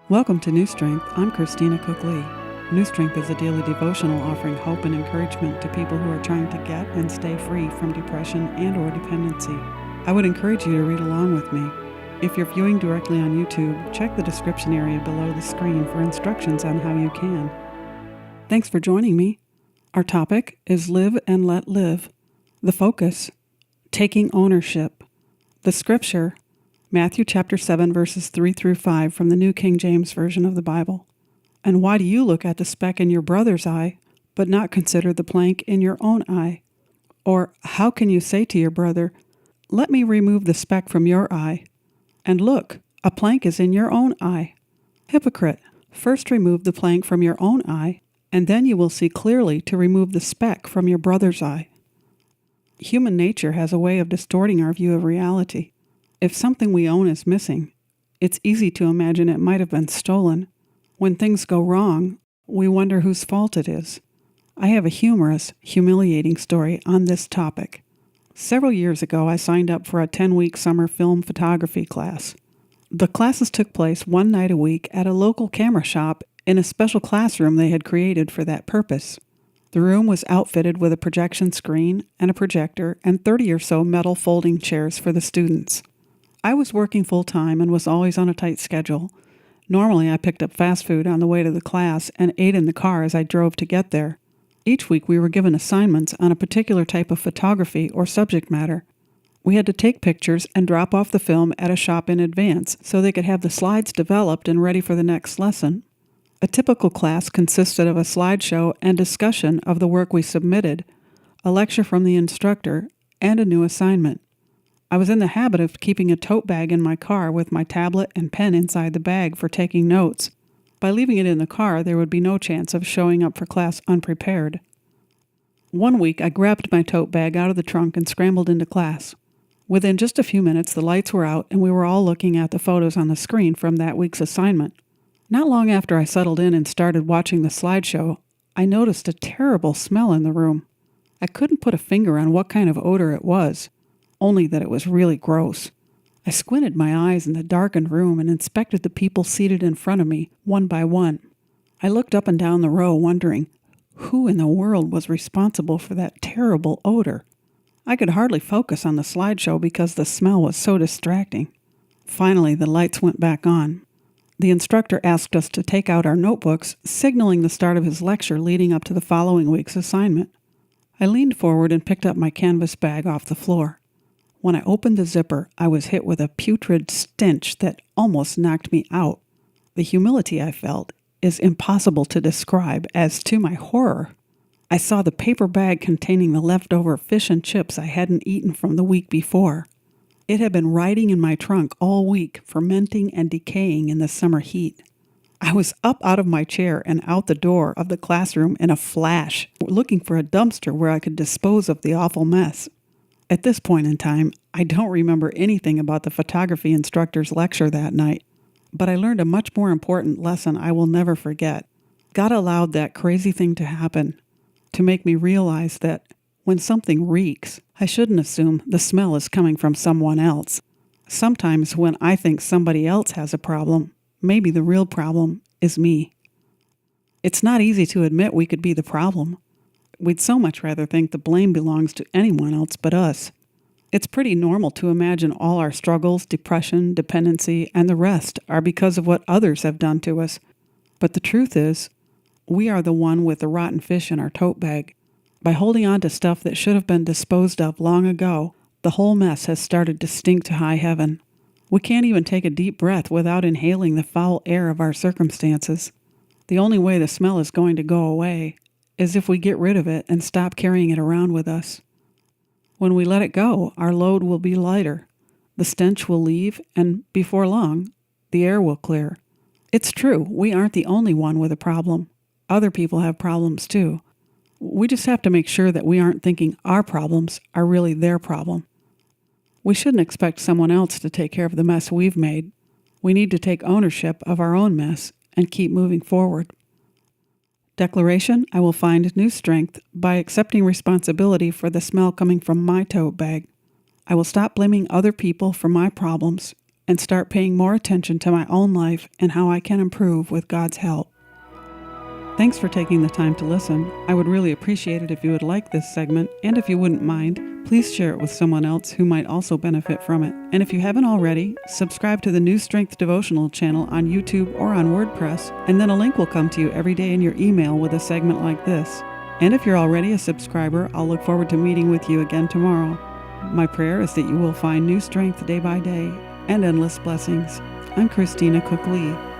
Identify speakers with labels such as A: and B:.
A: Welcome to New Strength. I'm Christina Cook-Lee. New Strength is a daily devotional offering hope and encouragement to people who are trying to get and stay free from depression and or dependency. I would encourage you to read along with me. If you're viewing directly on YouTube, check the description area below the screen for instructions on how you can. Thanks for joining me. Our topic is Live and Let Live. The focus, taking ownership. The scripture, Matthew chapter 7, verses 3 through 5 from the New King James Version of the Bible. And why do you look at the speck in your brother's eye, but not consider the plank in your own eye? Or how can you say to your brother, let me remove the speck from your eye? And look, a plank is in your own eye. Hypocrite, first remove the plank from your own eye, and then you will see clearly to remove the speck from your brother's eye. Human nature has a way of distorting our view of reality. If something we own is missing, it's easy to imagine it might have been stolen. When things go wrong, we wonder whose fault it is. I have a humorous, humiliating story on this topic. Several years ago, I signed up for a 10-week summer film photography class. The classes took place one night a week at a local camera shop in a special classroom they had created for that purpose. The room was outfitted with a projection screen and a projector and 30 or so metal folding chairs for the students. I was working full-time and was always on a tight schedule. Normally, I picked up fast food on the way to the class and ate in the car as I drove to get there. Each week, we were given assignments on a particular type of photography or subject matter. We had to take pictures and drop off the film at a shop in advance so they could have the slides developed and ready for the next lesson. A typical class consisted of a slideshow and discussion of the work we submitted, a lecture from the instructor, and a new assignment. I was in the habit of keeping a tote bag in my car with my tablet and pen inside the bag for taking notes. By leaving it in the car, there would be no chance of showing up for class unprepared. One week, I grabbed my tote bag out of the trunk and scrambled into class. Within just a few minutes, the lights were out and we were all looking at the photos on the screen from that week's assignment. Not long after I settled in and started watching the slideshow, I noticed a terrible smell in the room. I couldn't put a finger on what kind of odor it was, only that it was really gross. I squinted my eyes in the darkened room and inspected the people seated in front of me, one by one. I looked up and down the row, wondering who in the world was responsible for that terrible odor. I could hardly focus on the slideshow because the smell was so distracting. Finally, the lights went back on. The instructor asked us to take out our notebooks, signaling the start of his lecture leading up to the following week's assignment. I leaned forward and picked up my canvas bag off the floor. When I opened the zipper, I was hit with a putrid stench that almost knocked me out. The humility I felt is impossible to describe, as to my horror, I saw the paper bag containing the leftover fish and chips I hadn't eaten from the week before. It had been rotting in my trunk all week, fermenting and decaying in the summer heat. I was up out of my chair and out the door of the classroom in a flash, looking for a dumpster where I could dispose of the awful mess. At this point in time, I don't remember anything about the photography instructor's lecture that night, but I learned a much more important lesson I will never forget. God allowed that crazy thing to happen to make me realize that when something reeks, I shouldn't assume the smell is coming from someone else. Sometimes when I think somebody else has a problem, maybe the real problem is me. It's not easy to admit we could be the problem. We'd so much rather think the blame belongs to anyone else but us. It's pretty normal to imagine all our struggles, depression, dependency, and the rest are because of what others have done to us. But the truth is, we are the one with the rotten fish in our tote bag. By holding on to stuff that should have been disposed of long ago, the whole mess has started to stink to high heaven. We can't even take a deep breath without inhaling the foul air of our circumstances. The only way the smell is going to go away is if we get rid of it and stop carrying it around with us. When we let it go, our load will be lighter. The stench will leave, and before long, the air will clear. It's true, we aren't the only one with a problem. Other people have problems too. We just have to make sure that we aren't thinking our problems are really their problem. We shouldn't expect someone else to take care of the mess we've made. We need to take ownership of our own mess and keep moving forward. Declaration, I will find new strength by accepting responsibility for the smell coming from my tote bag. I will stop blaming other people for my problems. and start paying more attention to my own life and how I can improve with God's help. Thanks for taking the time to listen. I would really appreciate it if you would like this segment, and if you wouldn't mind, please share it with someone else who might also benefit from it. And if you haven't already, subscribe to the New Strength Devotional channel on YouTube or on WordPress, and then a link will come to you every day in your email with a segment like this. And if you're already a subscriber, I'll look forward to meeting with you again tomorrow. My prayer is that you will find new strength day by day and endless blessings. I'm Christina Cook Lee.